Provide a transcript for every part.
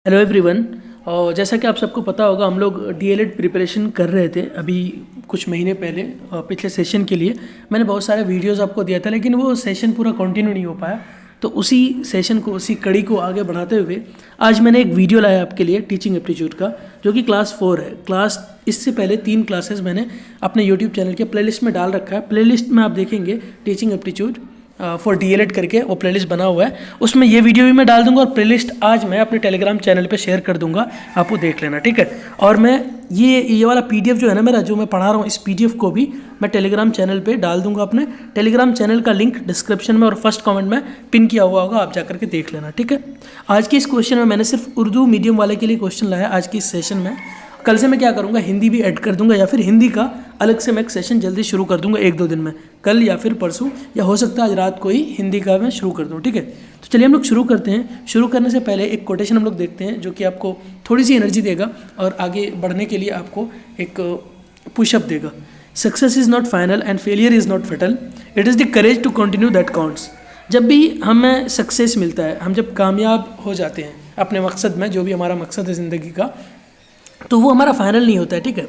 Hello everyone. और जैसा कि आप सबको पता होगा, हम लोग डीएलएड प्रिपरेशन कर रहे थे अभी कुछ महीने पहले। पिछले सेशन के लिए मैंने बहुत सारे वीडियोस आपको दिया था, लेकिन वो सेशन पूरा कंटिन्यू नहीं हो पाया। तो उसी सेशन को, उसी कड़ी को आगे बढ़ाते हुए आज मैंने एक वीडियो लाया आपके लिए टीचिंग एप्टीट्यूड का, जो कि क्लास 4 है। इससे पहले 3 क्लासेस मैंने अपने यूट्यूब चैनल के प्लेलिस्ट में डाल रखा है। प्लेलिस्ट में आप देखेंगे टीचिंग एप्टीट्यूड फॉर डीएलएड करके वो प्लेलिस्ट बना हुआ है, उसमें ये वीडियो भी मैं डाल दूंगा और प्लेलिस्ट आज मैं अपने टेलीग्राम चैनल पे शेयर कर दूंगा, आप वो देख लेना, ठीक है। और मैं ये वाला पीडीएफ जो है ना मेरा, जो मैं पढ़ा रहा हूँ, इस पीडीएफ को भी मैं टेलीग्राम चैनल पे डाल दूंगा। अपने टेलीग्राम चैनल का लिंक डिस्क्रिप्शन में और फर्स्ट कमेंट में पिन किया हुआ होगा, आप जाकर के देख लेना, ठीक है। आज की इस क्वेश्चन में मैंने सिर्फ उर्दू मीडियम वाले के लिए क्वेश्चन लाया आज की इस सेशन में। कल से मैं क्या करूँगा, हिंदी भी ऐड कर दूंगा, या फिर हिंदी का अलग से मैं एक सेशन जल्दी शुरू कर दूंगा 1-2 दिन में, कल या फिर परसों, या हो सकता है आज रात को ही हिंदी का मैं शुरू कर दूँ, ठीक है। तो चलिए हम लोग शुरू करते हैं। शुरू करने से पहले एक कोटेशन हम लोग देखते हैं, जो कि आपको थोड़ी सी एनर्जी देगा और आगे बढ़ने के लिए आपको एक पुशअप देगा। Success is not final and failure is not fatal, it is the courage to continue that counts. जब भी हमें सक्सेस मिलता है, हम जब कामयाब हो जाते हैं अपने मकसद में, जो भी हमारा मकसद है ज़िंदगी का, तो वो हमारा फाइनल नहीं होता है, ठीक है।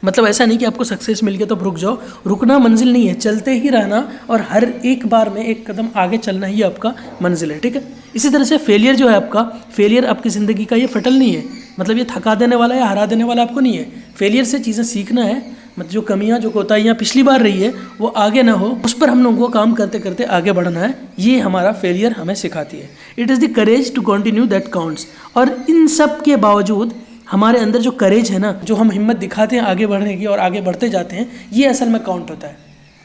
मतलब ऐसा नहीं कि आपको सक्सेस मिल गया तो रुक जाओ, रुकना मंजिल नहीं है, चलते ही रहना और हर एक बार में एक कदम आगे चलना ही आपका मंजिल है, ठीक है। इसी तरह से फेलियर जो है आपका, फेलियर आपकी ज़िंदगी का ये फटल नहीं है, मतलब ये थका देने वाला या हरा देने वाला आपको नहीं है। फेलियर से चीज़ें सीखना है, मतलब जो कमियां, जो कोताहियां पिछली बार रही है वो आगे ना हो, उस पर हम लोगों को काम करते करते आगे बढ़ना है, ये हमारा फेलियर हमें सिखाती है। It is the courage to continue that counts. और इन सब के बावजूद हमारे अंदर जो करेज है ना, जो हम हिम्मत दिखाते हैं आगे बढ़ने की और आगे बढ़ते जाते हैं, ये असल में काउंट होता है।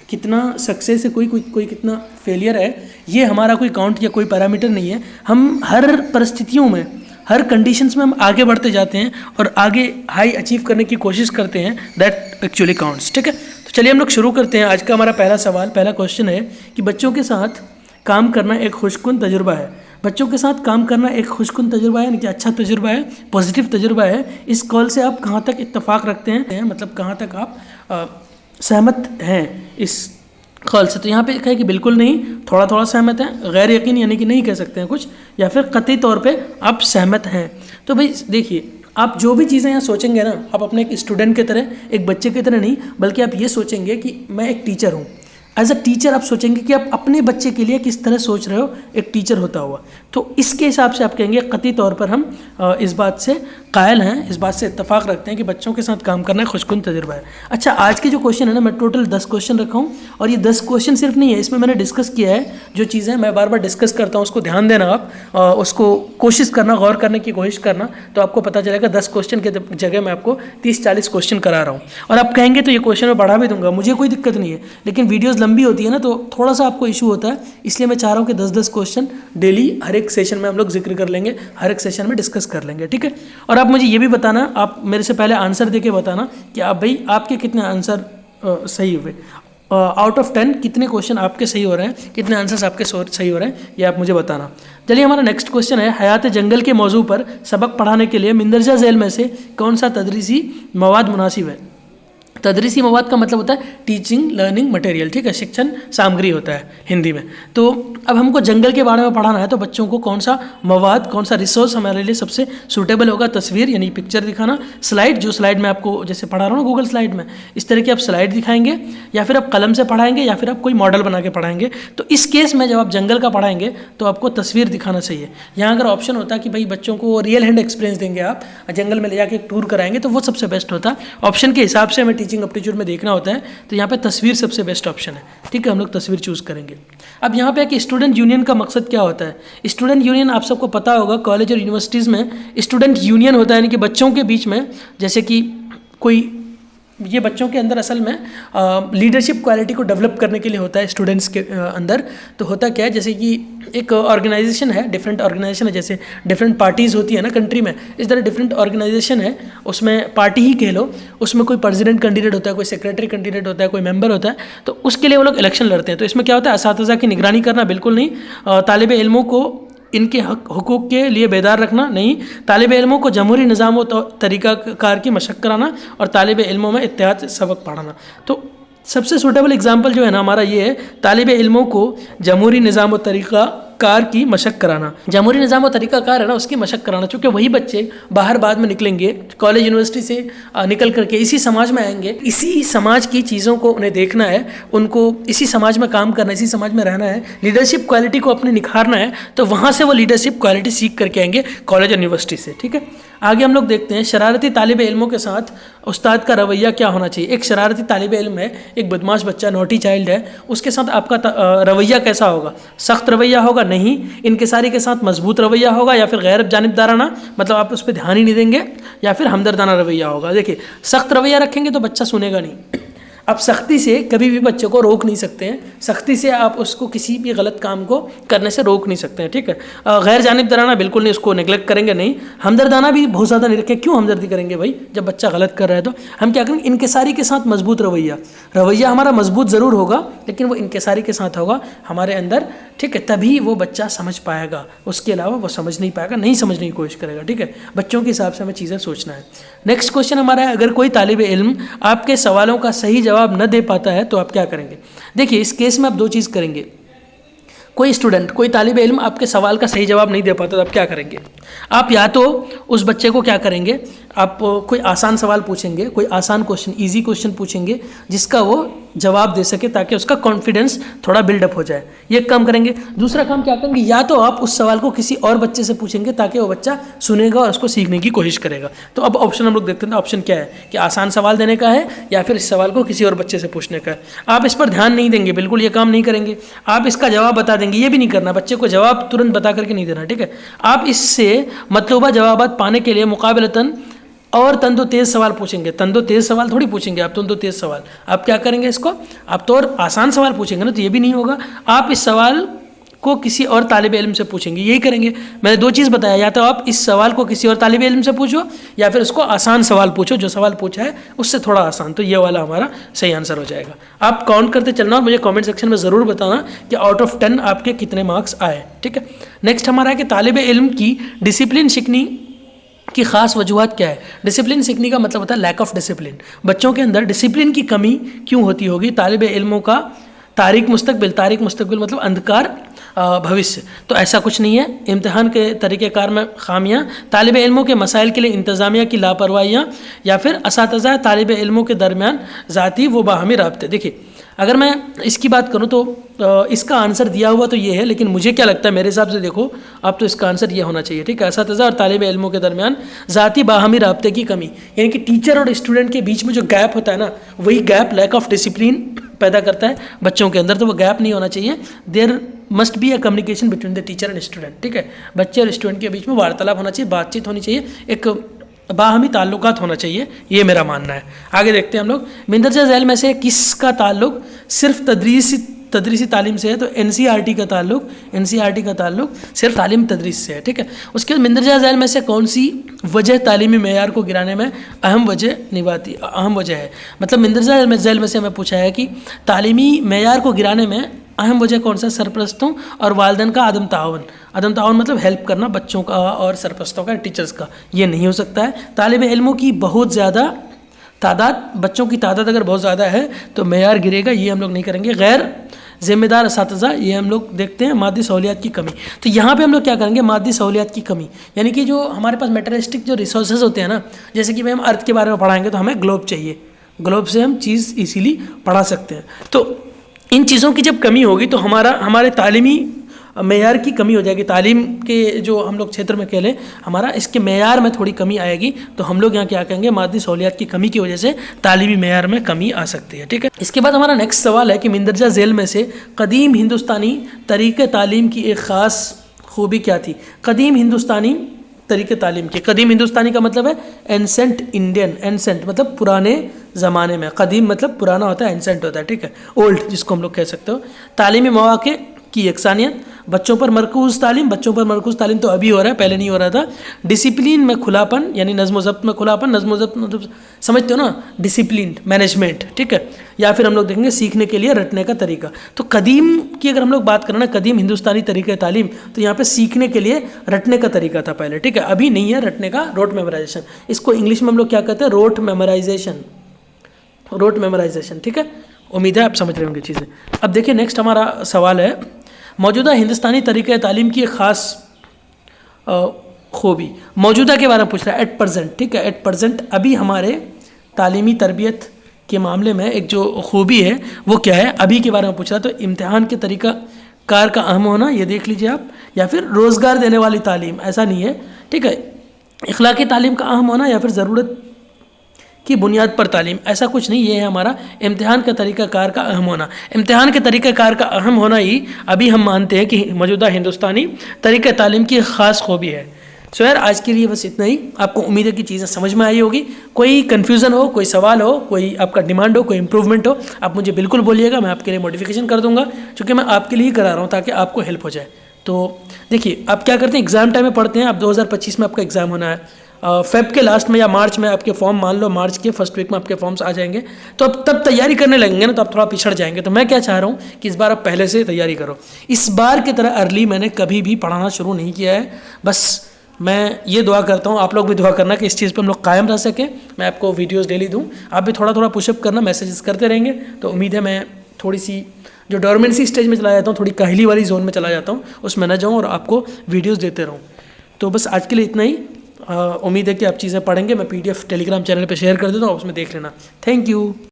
कितना सक्सेस है, कोई कितना फेलियर है, ये हमारा कोई काउंट या कोई पैरामीटर नहीं है। हम हर परिस्थितियों में, हर कंडीशंस में हम आगे बढ़ते जाते हैं और आगे हाई अचीव करने की कोशिश करते हैं, दैट एक्चुअली काउंट्स, ठीक है। तो चलिए हम लोग शुरू करते हैं। आज का हमारा पहला सवाल, पहला क्वेश्चन है कि बच्चों के साथ काम करना एक खुशकुन तजुर्बा है। बच्चों के साथ काम करना एक खुशकुन तजुर्बा है, यानी कि अच्छा तजुर्बा है, पॉजिटिव तजुर्बा है। इस कॉल से आप कहाँ तक इत्तेफाक रखते हैं, मतलब कहाँ तक आप सहमत हैं इस कॉल से। तो यहाँ पे कहे कि बिल्कुल नहीं, थोड़ा थोड़ा सहमत हैं, गैर यकीन यानी कि नहीं कह सकते हैं कुछ, या फिर कतई तौर पे आप सहमत हैं। तो भाई देखिए, आप जो भी चीज़ें यहाँ सोचेंगे ना, आप अपने एक स्टूडेंट की तरह, एक बच्चे की तरह नहीं, बल्कि आप ये सोचेंगे कि मैं एक टीचर हूँ। एज अ टीचर आप सोचेंगे कि आप अपने बच्चे के लिए किस तरह सोच रहे हो एक टीचर होता हुआ। तो इसके हिसाब से आप कहेंगे कतई तौर पर हम इस बात से कायल हैं, इस बात से इत्तेफाक रखते हैं कि बच्चों के साथ काम करना खुशकुन तजुर्बा है। अच्छा, आज के जो क्वेश्चन है ना, मैं टोटल 10 क्वेश्चन रखा हूँ, और ये 10 क्वेश्चन सिर्फ नहीं है, इसमें मैंने डिस्कस किया है जो चीज़ें मैं बार बार डिस्कस करता हूँ, उसको ध्यान देना आप, उसको कोशिश करना, गौर करने की कोशिश करना, तो आपको पता चलेगा 10 क्वेश्चन के जगह मैं आपको 30-40 क्वेश्चन करा रहा हूँ। और आप कहेंगे तो ये क्वेश्चन मैं बढ़ा भी दूंगा, मुझे कोई दिक्कत नहीं है, लेकिन वीडियोज़ लंबी होती है ना, तो थोड़ा सा आपको इशू होता है, इसलिए मैं चाह रहा हूँ कि 10-10 क्वेश्चन डेली हर एक सेशन में हम लोग जिक्र कर लेंगे, हर एक सेशन में डिस्कस कर लेंगे, ठीक है। और आप मुझे ये भी बताना, आप मेरे से पहले आंसर देके बताना कि आप भाई आपके कितने आंसर सही हुए। आउट ऑफ 10 कितने क्वेश्चन आपके सही हो रहे हैं, कितने आंसर्स आपके सही हो रहे हैं, ये आप मुझे बताना। चलिए हमारा नेक्स्ट क्वेश्चन है, हयात जंगल के मौजू पर सबक पढ़ाने के लिए मंदरजा झैल में से कौन सा तदरीसी मवाद मुनासिब है। तदरीसी मवाद का मतलब होता है टीचिंग लर्निंग मटेरियल, ठीक है, शिक्षण सामग्री होता है हिंदी में। तो अब हमको जंगल के बारे में पढ़ाना है, तो बच्चों को कौन सा मवाद, कौन सा रिसोर्स हमारे लिए सबसे सूटेबल होगा। तस्वीर यानी पिक्चर दिखाना, स्लाइड, जो स्लाइड में आपको जैसे पढ़ा रहा हूँ ना गूगल स्लाइड में, इस तरह की आप स्लाइड दिखाएंगे, या फिर आप कलम से पढ़ाएंगे, या फिर आप कोई मॉडल बना के पढ़ाएंगे। तो इस केस में जब आप जंगल का पढ़ाएंगे तो आपको तस्वीर दिखाना चाहिए। यहाँ अगर ऑप्शन होता कि भाई बच्चों को रियल हैंड एक्सपीरियंस देंगे, आप जंगल में ले जाके एक टूर कराएंगे, तो वो सबसे बेस्ट होता। ऑप्शन के हिसाब से हमें टीचिंग एप्टीट्यूड में देखना होता है, तो यहाँ पे तस्वीर सबसे बेस्ट ऑप्शन है, ठीक है, हम लोग तस्वीर चूज़ करेंगे। अब यहाँ पे कि स्टूडेंट यूनियन का मकसद क्या होता है। स्टूडेंट यूनियन आप सबको पता होगा, कॉलेज और यूनिवर्सिटीज़ में स्टूडेंट यूनियन होता है, यानी कि बच्चों के बीच में, जैसे कि कोई, ये बच्चों के अंदर असल में लीडरशिप क्वालिटी को डेवलप करने के लिए होता है स्टूडेंट्स के अंदर। तो होता क्या है, जैसे कि एक ऑर्गेनाइजेशन है, डिफरेंट ऑर्गेनाइजेशन है, जैसे डिफरेंट पार्टीज़ होती है ना कंट्री में, इस तरह डिफरेंट ऑर्गेनाइजेशन है, उसमें पार्टी ही कह लो, उसमें कोई प्रेसिडेंट कैंडिडेट होता है, कोई सेक्रेटरी कैंडिडेट होता है, कोई मेंबर होता है, तो उसके लिए वो लोग इलेक्शन लड़ते हैं। तो इसमें क्या होता है, असातिज़ा की निगरानी करना बिल्कुल नहीं, तालिब इल्मों को इनके हुकूक के लिए बेदार रखना नहीं, तालिब इल्मों को जमहूरी निज़ाम व तरीक़ाकार की मशक़ कराना, और तालिब इल्मों में इत्तेहाद सबक पढ़ाना। तो सबसे सूटेबल एग्जाम्पल जो है ना हमारा ये है, तालिब इल्मों को जमहूरी निज़ाम व तरीक़ा कार की मशक कराना। जमहूरी निज़ाम और तरीक़ाकार है ना, उसकी मशक कराना, चूँकि वही बच्चे बाहर बाद में निकलेंगे, कॉलेज यूनिवर्सिटी से निकल करके इसी समाज में आएंगे, इसी समाज की चीज़ों को उन्हें देखना है, उनको इसी समाज में काम करना है, इसी समाज में रहना है, लीडरशिप क्वालिटी को अपने निखारना है, तो वहाँ से वो लीडरशिप क्वालिटी सीख करके आएंगे कॉलेज और यूनिवर्सिटी से। ठीक है, आगे हम लोग देखते हैं शरारती तालिब इल्मों के साथ उस्ताद का रवैया क्या होना चाहिए। एक शरारती तालिब इल्म है, एक बदमाश बच्चा, नोटी चाइल्ड है, उसके साथ आपका रवैया कैसा होगा? सख्त रवैया होगा? नहीं। इनकिसारी के साथ मजबूत रवैया होगा, या फिर गैर जानिबदाराना, मतलब आप उस पर ध्यान ही नहीं देंगे, या फिर हमदर्दाना रवैया होगा। देखिए, सख्त रवैया रखेंगे तो बच्चा सुनेगा नहीं। आप सख्ती से कभी भी बच्चे को रोक नहीं सकते हैं, सख्ती से आप उसको किसी भी गलत काम को करने से रोक नहीं सकते हैं। ठीक है, गैर जानिबदाराना बिल्कुल नहीं, उसको नेगलेक्ट करेंगे नहीं। हमदर्दाना भी बहुत ज़्यादा नहीं रखें। क्यों हमदर्दी करेंगे भाई, जब बच्चा गलत कर रहा है तो हम क्या करेंगे? इनकिसारी के साथ मजबूत रवैया हमारा मजबूत ज़रूर होगा, लेकिन वो इनकिसारी के साथ होगा हमारे अंदर। ठीक है, तभी वो बच्चा समझ पाएगा, उसके अलावा वो समझ नहीं पाएगा, नहीं समझने की कोशिश करेगा। ठीक है, बच्चों के हिसाब से हमें चीज़ें सोचना है। नेक्स्ट क्वेश्चन हमारा है, अगर कोई तालिब इल्म आपके सवालों का सही जवाब न दे पाता है तो आप क्या करेंगे? देखिए, इस केस में आप दो चीज़ करेंगे। कोई स्टूडेंट, कोई तालिब इल्म आपके सवाल का सही जवाब नहीं दे पाता तो आप क्या करेंगे? आप या तो उस बच्चे को क्या करेंगे, आप कोई आसान सवाल पूछेंगे, कोई आसान क्वेश्चन, इजी क्वेश्चन पूछेंगे जिसका वो जवाब दे सके, ताकि उसका कॉन्फिडेंस थोड़ा बिल्डअप हो जाए। ये काम करेंगे। दूसरा काम क्या करेंगे, या तो आप उस सवाल को किसी और बच्चे से पूछेंगे ताकि वो बच्चा सुनेगा और उसको सीखने की कोशिश करेगा। तो अब ऑप्शन हम लोग देखते हैं। तो ऑप्शन क्या है कि आसान सवाल देने का है, या फिर इस सवाल को किसी और बच्चे से पूछने का है। आप इस पर ध्यान नहीं देंगे, बिल्कुल ये काम नहीं करेंगे। आप इसका जवाब बता देंगे, ये भी नहीं करना, बच्चे को जवाब तुरंत बता करके नहीं देना। ठीक है, आप इससे मतलूबा जवाबात पाने के लिए मुकाबलतन और तंदो तेज़ सवाल पूछेंगे। तंदो तेज़ सवाल थोड़ी पूछेंगे आप, तंदो तेज़ सवाल आप क्या करेंगे इसको, आप तो और आसान सवाल पूछेंगे ना, तो ये भी नहीं होगा। आप इस सवाल को किसी और तालिब इल्म से पूछेंगे, यही करेंगे। मैंने दो चीज़ बताया, या तो आप इस सवाल को किसी और तालिब इल्म से पूछो, या फिर उसको आसान सवाल पूछो, जो सवाल पूछा है उससे थोड़ा आसान। तो ये वाला हमारा सही आंसर हो जाएगा। आप काउंट करते चलना और मुझे कमेंट सेक्शन में ज़रूर बताना कि आउट ऑफ 10 आपके कितने मार्क्स आए। ठीक है, नेक्स्ट हमारा है कि तालिब इल्म की डिसिप्लिन सीखनी की ख़ास वजूहत क्या है। डिसिप्लिन सीखने का मतलब होता है लैक ऑफ डिसिप्लिन। बच्चों के अंदर डिसिप्लिन की कमी क्यों होती होगी? तालिब इल्मों का तारीक मुस्तकबिल मतलब अंधकार भविष्य। तो ऐसा कुछ नहीं है। इम्तिहान के तरीक़ेकार में खामियाँ, तालिब इल्मों के मसाइल के लिए इंतज़ामिया की लापरवाहियाँ, या फिर असातिज़ा तालिब इल्मों के दरमियान ज़ाती व बाहमी राब्ते। देखिए, अगर मैं इसकी बात करूं तो इसका आंसर दिया हुआ तो ये है, लेकिन मुझे क्या लगता है, मेरे हिसाब से देखो अब तो इसका आंसर ये होना चाहिए। ठीक है, असातिज़ा और तालिब इल्मों के दरमियान ज़ाती बाहमी राब्ते की कमी, यानी कि टीचर और स्टूडेंट के बीच में जो गैप होता है ना, वही गैप लैक ऑफ डिसिप्लिन पैदा करता है बच्चों के अंदर। तो वो गैप नहीं होना चाहिए। There must be a communication between the teacher and student. ठीक है, बच्चे और स्टूडेंट के बीच में वार्तालाप होना चाहिए, बातचीत होनी चाहिए, एक बाहमी ताल्लुकात होना चाहिए, ये मेरा मानना है। आगे देखते हैं हम लोग। मंदरजा झैल में से किसका ताल्लुक सिर्फ तदरीसी तालीम से है? तो एनसीईआरटी का ताल्लुक सिर्फ तालीम तदरीस से है। ठीक है, उसके बाद मंदरजा झैल में से कौन सी वजह तालीमी मेयार को गिराने में अहम वजह है? मतलब मंदरजा झैल में से हमें पूछा है कि तालीमी मेयार को गिराने में अहम वजह कौन सा? सरपरस्तों और वालिदैन का अदम ताउन मतलब हेल्प करना बच्चों का और सरपरस्तों का, टीचर्स का। ये नहीं हो सकता है। तालिब इल्मों की बहुत ज़्यादा तादाद, बच्चों की तादाद अगर बहुत ज़्यादा है तो मेयार गिरेगा, ये हम लोग नहीं करेंगे। गैर ज़िम्मेदार असातिज़ा, ये हम लोग देखते हैं। मादी सहूलियात की कमी, तो यहाँ पे हम लोग क्या करेंगे? मादी सहूलियात की कमी, यानी कि जो हमारे पास मेटेरियलिस्टिक जो रिसोर्सेज होते हैं ना, जैसे कि भाई हम अर्थ के बारे में पढ़ाएंगे तो हमें ग्लोब चाहिए, ग्लोब से हम चीज़ इजीली पढ़ा सकते हैं। तो इन चीज़ों की जब कमी होगी तो हमारे तालीमी मेयार की कमी हो जाएगी। तालीम के जो हम लोग क्षेत्र में कह लें, हमारा इसके मेयार में थोड़ी कमी आएगी। तो हम लोग यहाँ क्या कहेंगे? मादी सहूलियात की कमी की वजह से तालीमी मेयार में कमी आ सकती है। ठीक है, इसके बाद हमारा नेक्स्ट सवाल है कि मंदरजा झैल में से कदीम हिंदुस्तानी तरीक़े तालीम की एक ख़ास खूबी क्या थी? कदीम हिंदुस्तानी तरीक़े तालीम की, कदीम हिंदुस्तानी का मतलब है एंसेंट इंडियन, एंसेंट मतलब पुराने ज़माने में, कदीम मतलब पुराना होता है, एंसेंट होता है। ठीक है, ओल्ड जिसको हम लोग कह सकते हो। तालीमी मौक़े की यकसानियत, बच्चों पर मरकूज़ तालीम तो अभी हो रहा है, पहले नहीं हो रहा था। डिसिप्लिन में खुलापन, यानी नज़्म ज़ब्त में खुलापन, नज़्म ज़ब्त मतलब समझते हो ना, डिसिप्लिन मैनेजमेंट। ठीक है, या फिर हम लोग देखेंगे सीखने के लिए रटने का तरीका। तो कदीम की अगर हम लोग बात करें ना, कदीम हिंदुस्तानी तरीक़े तालीम, तो यहाँ पे सीखने के लिए रटने का तरीका था पहले। ठीक है, अभी नहीं है रटने का, रोट मेमोराइजेशन। इसको इंग्लिश में हम लोग क्या कहते हैं? Rote memorisation. ठीक है, उम्मीद है आप समझ रहे होंगे चीज़ें। अब देखिए नेक्स्ट हमारा सवाल है, मौजूदा हिंदुस्तानी तरीक़े तालीम की एक ख़ास खूबी, मौजूदा के बारे में पूछ रहा है, एट प्रेजेंट, ठीक है, एट प्रेजेंट अभी हमारे तालीमी तरबियत के मामले में एक जो खूबी है वो क्या है, अभी के बारे में पूछ रहा है। तो इम्तिहान के तरीक़ा कार का अहम होना, ये देख लीजिए आप, या फिर रोज़गार देने वाली तालीम, ऐसा नहीं है, ठीक है, इखलाकी तालीम का अहम होना या फिर ज़रूरत की बुनियाद पर तालीम, ऐसा कुछ नहीं, ये है हमारा इम्तिहान का तरीक़ा कार का अहम होना। इम्तिहान के तरीक़ा कार का अहम होना ही अभी हम मानते हैं कि मौजूदा हिंदुस्तानी तरीक़ा तालीम की ख़ास खूबी है। सो यार आज के लिए बस इतना ही। आपको उम्मीद है कि चीज़ें समझ में आई होगी। कोई कन्फ्यूज़न हो, कोई सवाल हो, कोई आपका डिमांड हो, कोई इम्प्रूवमेंट हो, आप मुझे बिल्कुल बोलिएगा, मैं आपके लिए मॉडिफिकेशन कर दूंगा, क्योंकि मैं आपके लिए करा रहा हूँ ताकि आपको हेल्प हो जाए। तो देखिए आप क्या करते हैं, एग्ज़ाम टाइम में पढ़ते हैं, आप 2025 में आपका एग्ज़ाम होना है, फेब के लास्ट में या मार्च में आपके फॉर्म, मान लो मार्च के फर्स्ट वीक में आपके फॉर्म्स आ जाएंगे, तो अब तब तैयारी करने लगेंगे ना, तो आप थोड़ा पिछड़ जाएंगे। तो मैं क्या चाह रहा हूँ कि इस बार आप पहले से तैयारी करो। इस बार की तरह अर्ली मैंने कभी भी पढ़ाना शुरू नहीं किया है, बस मैं ये दुआ करता हूँ, आप लोग भी दुआ करना कि इस चीज़ पे हम लोग कायम रह सकें। मैं आपको वीडियोस डेली दूँ, आप भी थोड़ा थोड़ा पुशअप करना, मैसेजेस करते रहेंगे, तो उम्मीद है मैं थोड़ी सी जो डोरमेंसी स्टेज में चला जाता हूँ, थोड़ी काहली वाली जोन में चला जाता हूँ, उसमें न जाऊँ और आपको वीडियोज़ देते रहूँ। तो बस आज के लिए इतना ही। उम्मीद है कि आप चीज़ें पढ़ेंगे। मैं PDF टेलीग्राम चैनल पर शेयर कर देता हूँ, उसमें देख लेना। Thank you.